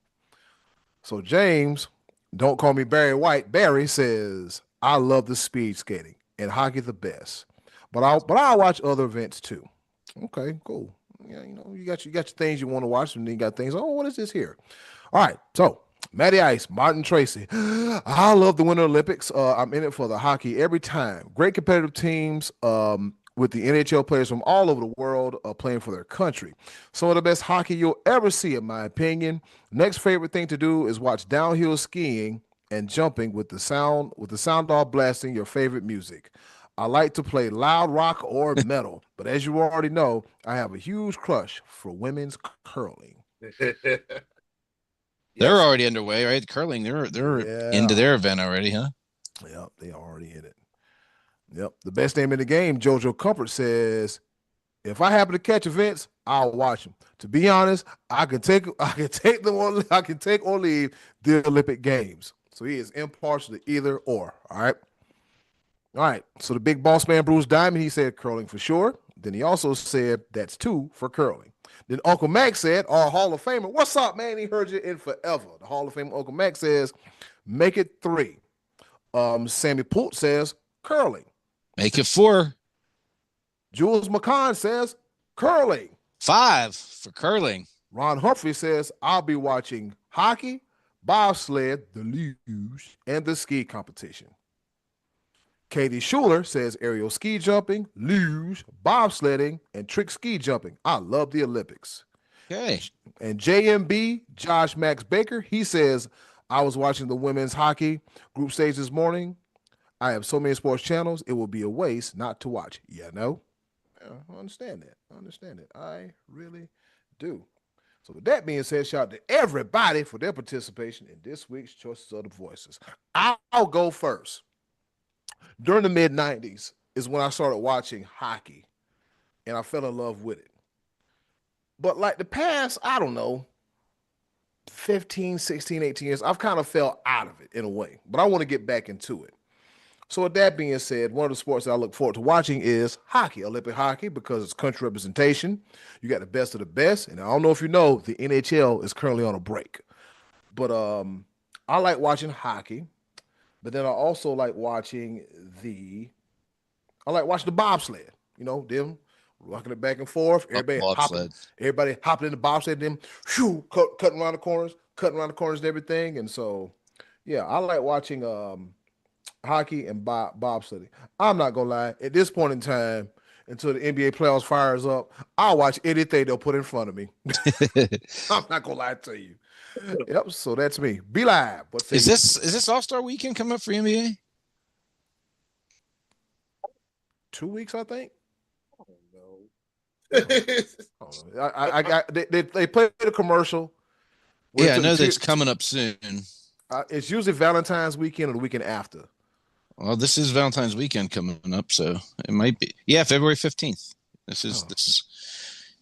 So James, don't call me Barry White. Barry says, I love the speed skating and hockey the best, but I'll watch other events too. Okay, cool. Yeah, you got your things you want to watch, and then you got things. Oh, what is this here? All right, so Matty Ice, Martin Tracy. I love the Winter Olympics. I'm in it for the hockey every time. Great competitive teams with the NHL players from all over the world playing for their country. Some of the best hockey you'll ever see, in my opinion. Next favorite thing to do is watch downhill skiing and jumping with the sound off blasting your favorite music. I like to play loud rock or metal, but as you already know, I have a huge crush for women's curling. They're already underway, right? Curling, they're into their event already, huh? Yep, they already in it. Yep. The best name in the game, JoJo Comfort says, if I happen to catch events, I'll watch them. To be honest, I can take or leave the Olympic Games. So he is impartial to either or. All right. All right. So the big boss man, Bruce Diamond, he said curling for sure. Then he also said that's 2 for curling. Then Uncle Mac said, our Hall of Famer, what's up, man? He heard you in forever. The Hall of Fame Uncle Mac says, make it 3. Sammy Poot says curling. Make it 4. Jules McCann says curling. 5 for curling. Ron Humphrey says, I'll be watching hockey, bobsled, the luge, and the ski competition. Katie Schuler says aerial ski jumping, luge, bobsledding, and trick ski jumping. I love the Olympics. Okay. And JMB, Josh Max Baker, he says, I was watching the women's hockey group stage this morning. I have so many sports channels, it will be a waste not to watch. Yeah, I understand that. I really do. So with that being said, shout out to everybody for their participation in this week's Choices of the Voices. I'll go first. During the mid-90s is when I started watching hockey, and I fell in love with it. But like the past, I don't know, 15, 16, 18 years, I've kind of fell out of it in a way, but I want to get back into it. So with that being said, one of the sports that I look forward to watching is hockey, Olympic hockey, because it's country representation. You got the best of the best, and I don't know if you know, the NHL is currently on a break. But I like watching hockey, but then I also like watching the bobsled. Them rocking it back and forth. Everybody hopping in the bobsled, them cutting around the corners and everything. And so, yeah, I like watching hockey and bobsledding. I'm not gonna lie. At this point in time, until the NBA playoffs fires up, I'll watch anything they'll put in front of me. I'm not gonna lie to you. Yep. So that's me. Be live. Is this All-Star Weekend coming up for NBA? 2 weeks, I think. They played a commercial. Yeah, I know that's coming up soon. It's usually Valentine's weekend or the weekend after. Well, this is Valentine's weekend coming up, so it might be. Yeah, February 15th. This is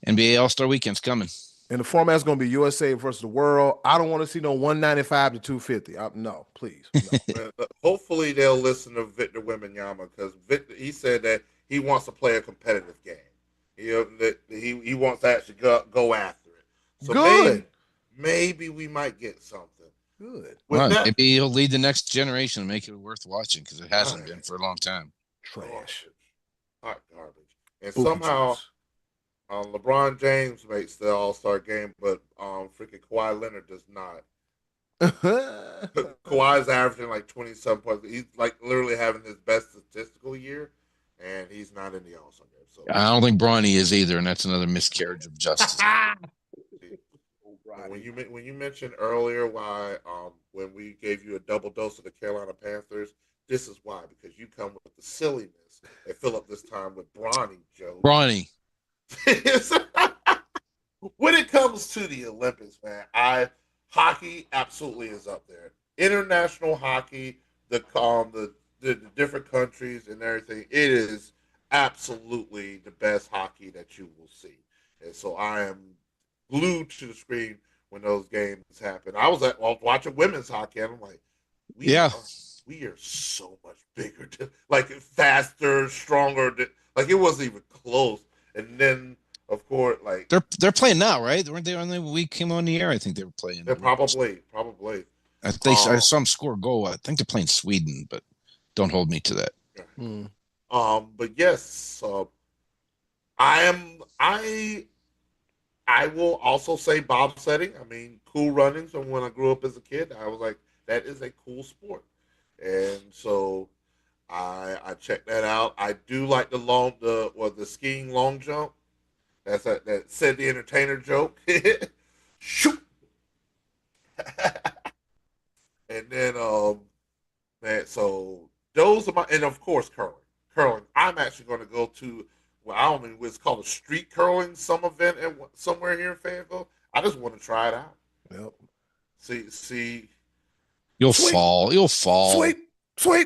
NBA All-Star Weekend's coming. And the format's going to be USA versus the world. I don't want to see no 195 to 250. No, please. No. Hopefully they'll listen to Victor Wembanyama because he said that he wants to play a competitive game. He wants to actually go after it. So good. Maybe we might get something. Good. Well, maybe he'll lead the next generation and make it worth watching because it hasn't been for a long time. Trash. Hot garbage. And somehow LeBron James makes the All-Star game, but freaking Kawhi Leonard does not. Kawhi's averaging like 27 points. He's like literally having his best statistical year, and he's not in the All-Star game. So I don't think Bronny is either, and that's another miscarriage of justice. When you mentioned earlier why when we gave you a double dose of the Carolina Panthers, this is why, because you come with the silliness and fill up this time with Bronny, Joe. Bronny. When it comes to the Olympics, man, hockey absolutely is up there. International hockey, the different countries and everything, it is absolutely the best hockey that you will see. And so I am glued to the screen when those games happen. I was watching women's hockey, and I'm like, we are so much bigger, like faster, stronger. Like it wasn't even close. And then, of course, like they're playing now, right? Weren't they on the week came on the air? I think they were playing. They're probably. I saw them score a goal. I think they're playing Sweden, but don't hold me to that. But yes, I will also say bobsledding. I mean, Cool Runnings. And when I grew up as a kid, I was like, that is a cool sport. And so I checked that out. I do like the skiing long jump. That's that said the entertainer joke. Shoot. And then man, so those are and of course curling. I'm actually going to go to I don't know what's called a street curling some event somewhere here in Fayetteville. I just want to try it out. Yep. See. You'll fall. Sweep. You're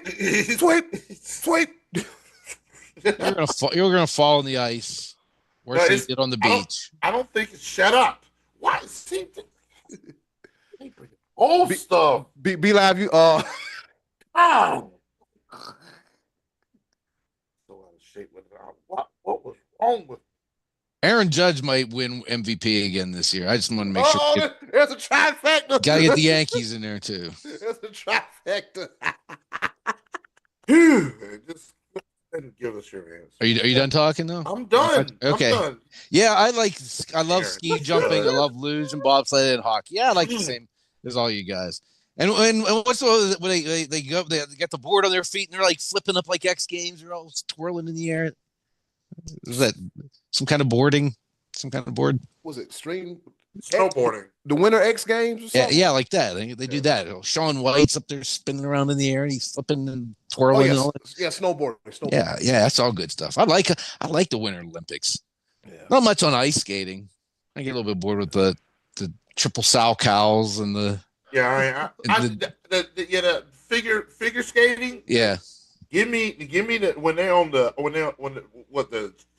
gonna fall in the ice. Worse than you did on the beach. I don't think it's shut up. Why seem to old stuff? Be live. You so out of shape with it. What was wrong with? Aaron Judge might win MVP again this year. I just want to make sure. There's a trifecta. Gotta get the Yankees in there too. There's a trifecta. Just give us your answer. Are you done talking though? I'm done. Okay. I'm done. Yeah, I love ski jumping. I love luge and bobsled and hockey. Yeah, I like the same as all you guys. And what's the when they get the board on their feet and they're like flipping up like X Games, they're all twirling in the air. Is that some kind of boarding? Some kind of board? Was it stream snowboarding? The Winter X Games? Or something? Yeah, like that. They do that. Shaun White's up there spinning around in the air and he's flipping and twirling. And all that. Yeah, snowboarding. Yeah, that's all good stuff. I like the Winter Olympics. Yeah. Not much on ice skating. I get a little bit bored with the triple sow cows and the the figure skating. Yeah. Give me the when they're on the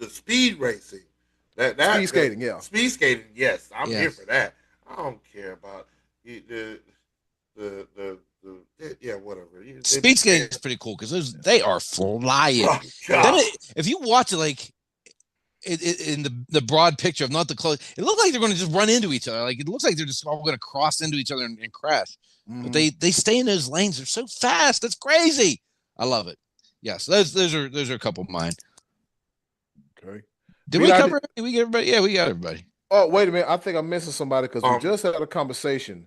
speed racing. Speed skating, yeah. Speed skating, yes. I'm here for that. I don't care about the whatever. Speed skating is pretty cool because they are flying. Oh, if you watch it like in the broad picture of not the close, it looks like they're going to just run into each other. Like it looks like they're just all going to cross into each other and crash. Mm-hmm. But they stay in those lanes. They're so fast. That's crazy. I love it. Yes, those are a couple of mine. Okay. Did we cover? Did we get everybody? Yeah, we got everybody. Oh, wait a minute. I think I'm missing somebody because we just had a conversation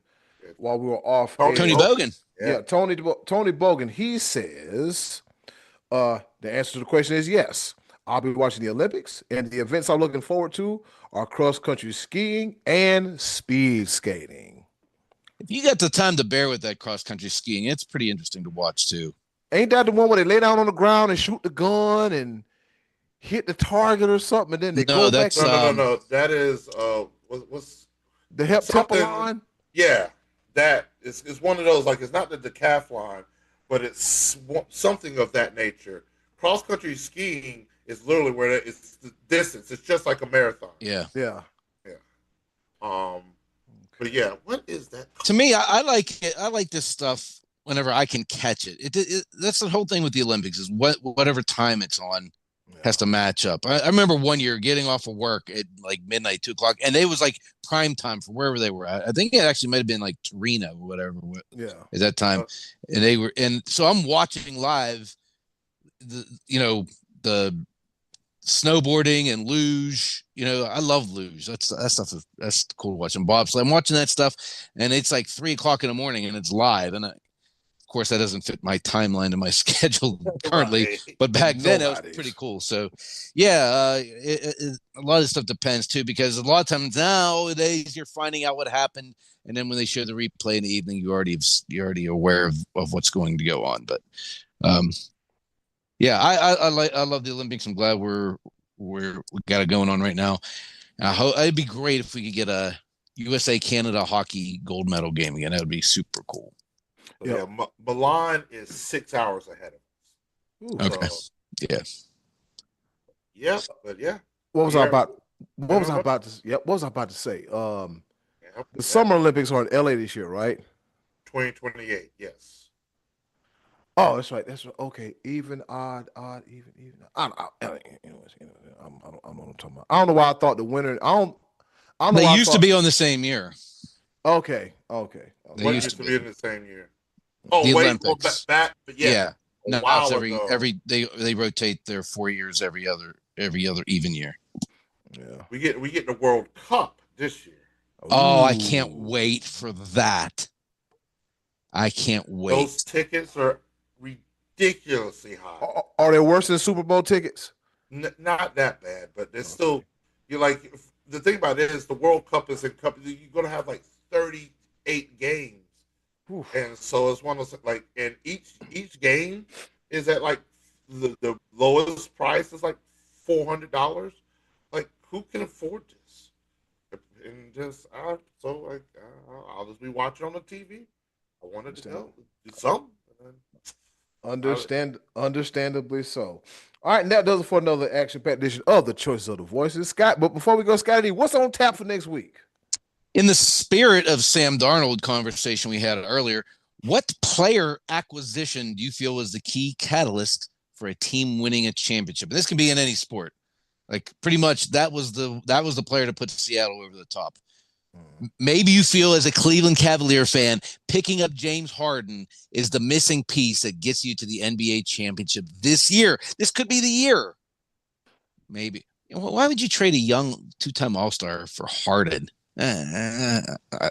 while we were off. Tony Bogan. Yeah, Tony Bogan. He says the answer to the question is yes. I'll be watching the Olympics, and the events I'm looking forward to are cross-country skiing and speed skating. If you got the time to bear with that cross-country skiing, it's pretty interesting to watch too. Ain't that the one where they lay down on the ground and shoot the gun and hit the target or something, and then they No, go back that's No. That is what's the heptathlon. something? Yeah, that is one of those. Like, it's not the decathlon, but it's something of that nature. Cross country skiing is literally where it's the distance. It's just like a marathon. yeah. Yeah. Yeah. But yeah, what is that? To me, I like it. I like this stuff whenever I can catch it. That's the whole thing with the Olympics is whatever time it's on has to match up. I remember one year getting off of work at like midnight, 2 o'clock, and it was like prime time for wherever they were at. I think it actually might have been like Torino or whatever. Yeah. At that time, and so I'm watching live the snowboarding and luge. I love luge. That stuff that's cool to watch. And bobsled. I'm watching that stuff, and it's like 3 o'clock in the morning, and it's live. And of course, that doesn't fit my timeline and my schedule currently. Right. But back then, it was pretty cool. So, yeah, a lot of stuff depends too, because a lot of times nowadays you're finding out what happened, and then when they show the replay in the evening, you're already aware of what's going to go on. But yeah, I love the Olympics. I'm glad we got it going on right now. It'd be great if we could get a USA Canada hockey gold medal game again. That would be super cool. Yeah, Milan is 6 hours ahead of us. Okay. Yeah. Yeah, but yeah. What was I about to say? The Summer Olympics are in LA this year, right? 2028, yes. Oh, that's right. Okay. Even, odd, even. I don't know what I'm talking about. I don't know why I thought the winner. I don't know. They used to be on the same year. Okay. They used to be in the same year. Oh, the wait, Olympics. But yeah. No, it's they rotate their 4 years every other even year. Yeah. We get the World Cup this year. Oh, I can't wait for that. I can't wait. Those tickets are ridiculously high. Are they worse than Super Bowl tickets? Not that bad, but they're still. You're like, the thing about it is the World Cup is in cup. You're gonna have like 38 games. Oof. And so it's one of those, like, and each game is at like the lowest price is like $400. Like, who can afford this? And I'll just be watching on the TV. I wanted to go do something. Understandably so. All right, and that does it for another action-packed edition of the Choices of the Voices. Scott, but before we go, Scotty, what's on tap for next week? In the spirit of Sam Darnold conversation we had earlier, what player acquisition do you feel was the key catalyst for a team winning a championship? And this can be in any sport. Like, pretty much that was the player to put Seattle over the top. Maybe you feel, as a Cleveland Cavalier fan, picking up James Harden is the missing piece that gets you to the NBA championship this year. This could be the year. Maybe. Why would you trade a young two-time All-Star for Harden? I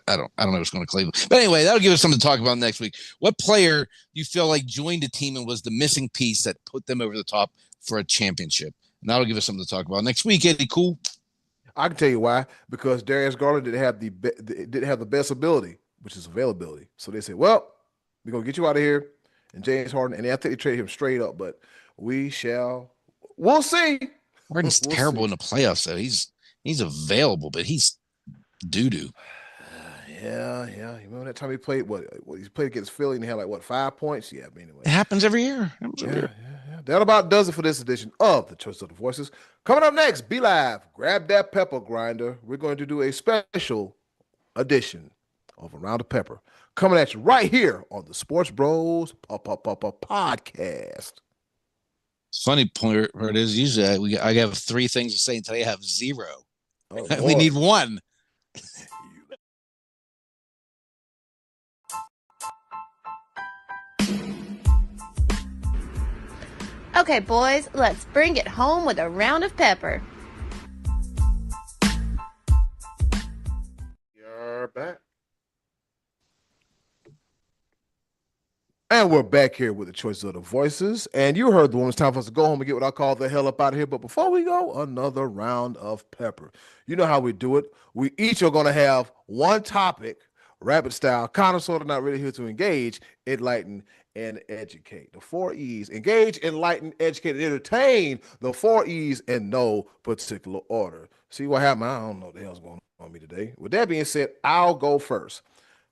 don't know what's going to Cleveland. But anyway, that'll give us something to talk about next week. What player do you feel like joined a team and was the missing piece that put them over the top for a championship? And that'll give us something to talk about next week. Eddie, cool? I can tell you why. Because Darius Garland didn't have the best ability, which is availability. So they said, well, we're going to get you out of here. And James Harden, and I think they traded him straight up, but we'll see. Harden's terrible in the playoffs, though. He's available, but he's doo-doo. Yeah. You remember that time he played he played against Philly and he had 5 points? Yeah, but anyway. It happens every year. Yeah. That about does it for this edition of the Choice of the Voices. Coming up next, be live. Grab that pepper grinder. We're going to do a special edition of Around the Pepper. Coming at you right here on the Sports Bros podcast. Funny part is usually I have 3 things to say, and today I have 0. Oh, we need 1. Okay, boys, let's bring it home with a round of pepper. You're back. And we're back here with the Choices of the Voices. And you heard the one. It's time for us to go home and get what I call the hell up out of here. But before we go, another round of pepper. You know how we do it. We each are going to have one topic, rapid style, kind of sort of not really here to engage, enlighten, and educate. The 4 E's: engage, enlighten, educate, and entertain. The 4 E's in no particular order. See what happened? I don't know what the hell's going on with me today. With that being said, I'll go first.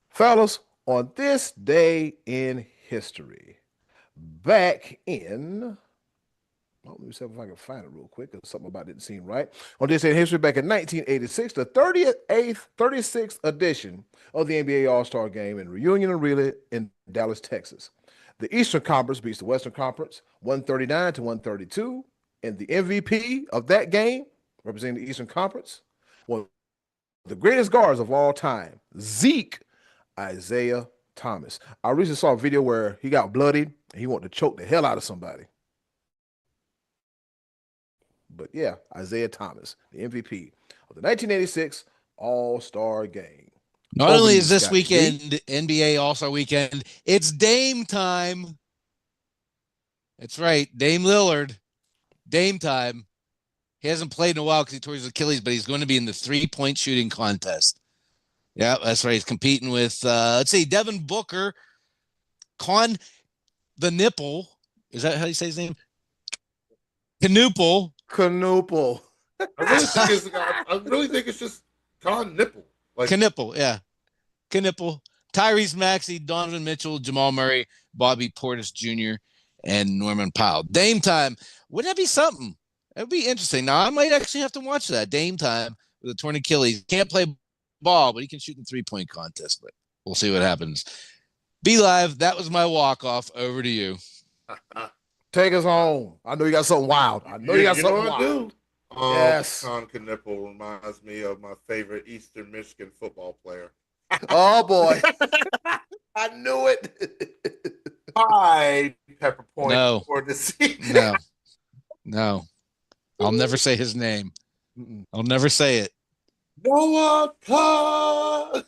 Fellas, on this day in history, back in, let me see if I can find it real quick because something about it didn't seem right. On this day in history, back in 1986, the 36th edition of the NBA All-Star Game in Reunion Arena in Dallas, Texas. The Eastern Conference beats the Western Conference 139 to 132, and the MVP of that game, representing the Eastern Conference, one of the greatest guards of all time, Zeke Isaiah Thomas. I recently saw a video where he got bloodied and he wanted to choke the hell out of somebody. But yeah, Isaiah Thomas, the MVP of the 1986 All-Star Game. Not Over only to is you, this Scotty G. weekend NBA All-Star weekend, it's Dame time. That's right, Dame Lillard. Dame time. He hasn't played in a while because he tore his Achilles, but he's going to be in the three-point shooting contest. Yeah, that's right. He's competing with, let's see, Devin Booker, Con the Nipple. Is that how you say his name? Canoopel. Canoopel. I really think it's just Con Nipple. Like Knipple, yeah. Knipple. Tyrese Maxey, Donovan Mitchell, Jamal Murray, Bobby Portis Jr., and Norman Powell. Dame time. Wouldn't that be something? That would be interesting. Now, I might actually have to watch that. Dame time with a torn Achilles. Can't play ball, but he can shoot in three-point contest. But we'll see what happens. Be live. That was my walk-off. Over to you. Take us home. I know you got something wild. I know you got something wild. I do. Yes. Con Knipple reminds me of my favorite Eastern Michigan football player. Oh, boy. I knew it. Hi, Pepper Point. No. For the season. No. I'll never say his name. I'll never say it. Noah Khan.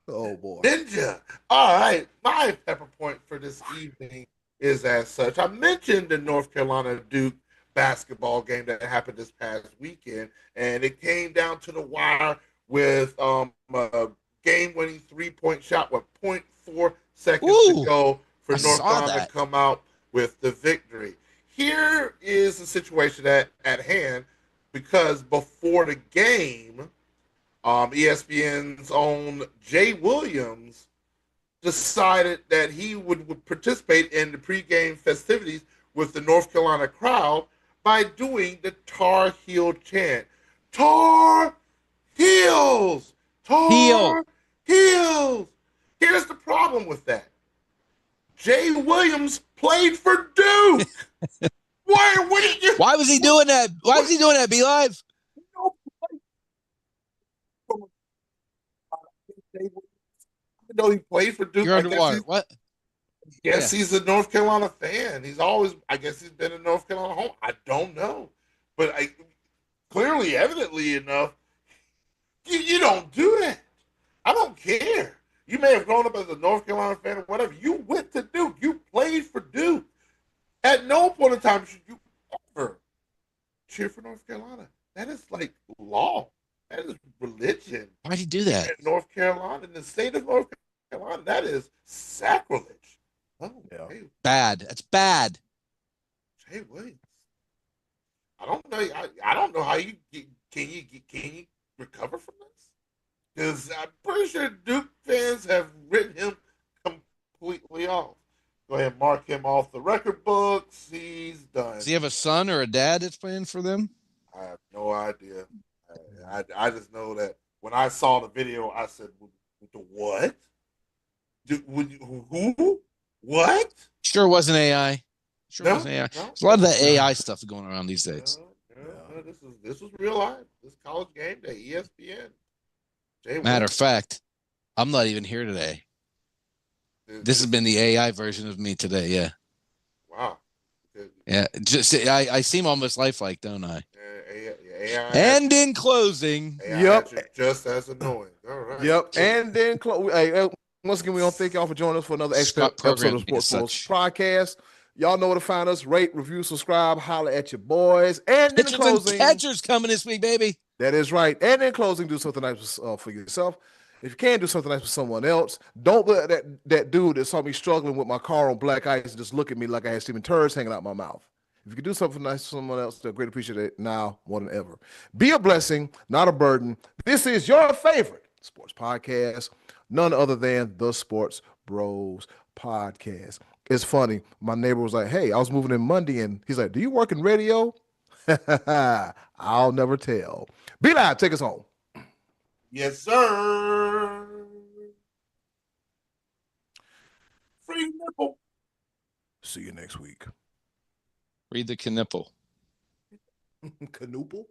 Oh, boy. Ninja. All right. My Pepper Point for this evening is as such. I mentioned the North Carolina Duke basketball game that happened this past weekend, and it came down to the wire with a game-winning three-point shot with 0.4 seconds to go for North Carolina to come out with the victory. Here is the situation at hand, because before the game, ESPN's own Jay Williams decided that he would participate in the pregame festivities with the North Carolina crowd by doing the Tar Heel chant. Tar Heels! Tar Heels! Here's the problem with that. Jay Williams played for Duke. Why was he doing that? Why was he doing that? Be live. I know he played for Duke. You're underwater. What? Yes, he's a North Carolina fan. I guess he's been in North Carolina home. I don't know. But clearly, evidently enough, you don't do that. I don't care. You may have grown up as a North Carolina fan or whatever. You went to Duke. You played for Duke. At no point in time should you ever cheer for North Carolina. That is like law. That is religion. Why'd he do that? In North Carolina, in the state of North Carolina, that is sacrilege. Oh, yeah. Hey, bad. That's bad. Jay Williams. I don't know. I don't know how you can you recover from this, because I'm pretty sure Duke fans have written him completely off. Go ahead and mark him off the record books. He's done. Does he have a son or a dad that's playing for them? I have no idea. I just know that when I saw the video, I said, "The what? Who? What?" Sure wasn't AI. Wasn't AI. No. There's a lot of that AI stuff going around these days. No, this was real life. This college game day, ESPN. Matter of fact, I'm not even here today. This has been the AI version of me today. Yeah. Wow. Yeah. Just I seem almost lifelike, don't I? AI and in closing, AI just as annoying. All right. Yep. And then once again, we want to thank y'all for joining us for another episode of SportsBros podcast. Y'all know where to find us. Rate, review, subscribe, holler at your boys. And in closing, catchers coming this week, baby. That is right. And in closing, do something nice for yourself. If you can do something nice for someone else, don't let that dude that saw me struggling with my car on black ice and just look at me like I had Steven turds hanging out my mouth. If you can do something nice for someone else, they'll greatly appreciate it now more than ever. Be a blessing, not a burden. This is your favorite sports podcast, none other than the Sports Bros Podcast. It's funny. My neighbor was like, "Hey, I was moving in Monday," and he's like, "Do you work in radio?" I'll never tell. Be live. Take us home. Yes, sir. Free nipple. See you next week. Read the Knipple. Canoodle.